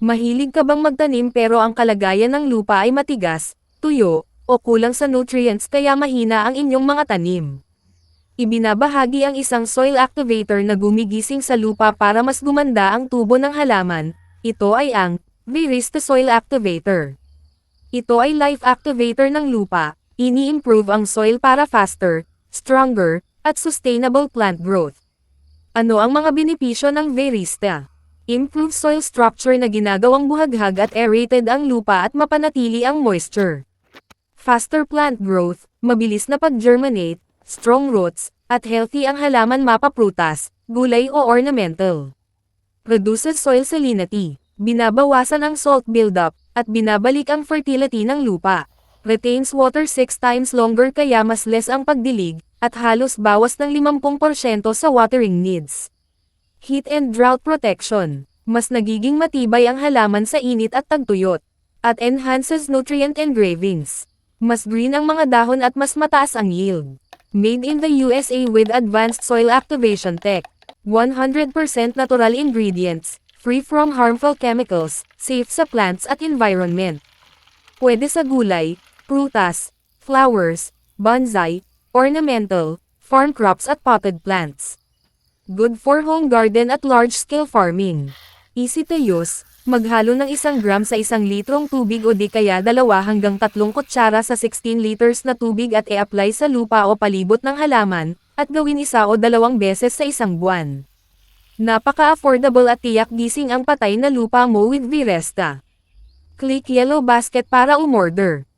Mahilig ka bang magtanim pero ang kalagayan ng lupa ay matigas, tuyo, o kulang sa nutrients kaya mahina ang inyong mga tanim? Ibinabahagi ang isang soil activator na gumigising sa lupa para mas gumanda ang tubo ng halaman. Ito ay ang Virista Soil Activator. Ito ay life activator ng lupa, ini-improve ang soil para faster, stronger, at sustainable plant growth. Ano ang mga benepisyo ng Virista? Improve soil structure na ginagawang buhaghag at aerated ang lupa at mapanatili ang moisture. Faster plant growth, mabilis na pag-germinate, strong roots, at healthy ang halaman mapaprutas, gulay o ornamental. Reduces soil salinity, binabawasan ang salt buildup, at binabalik ang fertility ng lupa. Retains water 6 times longer kaya mas less ang pagdilig, at halos bawas ng 50% sa watering needs. Heat and drought protection, mas nagiging matibay ang halaman sa init at tagtuyot. At enhances nutrient engravings. Mas green ang mga dahon at mas mataas ang yield. Made in the USA with advanced soil activation tech. 100% natural ingredients, free from harmful chemicals, safe sa plants at environment. Pwede sa gulay, prutas, flowers, bonsai, ornamental, farm crops at potted plants. Good for home garden at large-scale farming. Easy to use, maghalo ng 1 gram sa 1 litrong tubig o di kaya 2 hanggang 3 kutsara sa 16 liters na tubig at i-apply sa lupa o palibot ng halaman, at gawin 1 o 2 beses sa isang buwan. Napaka-affordable at tiyak gising ang patay na lupa mo with Viresta. Click yellow basket para umorder.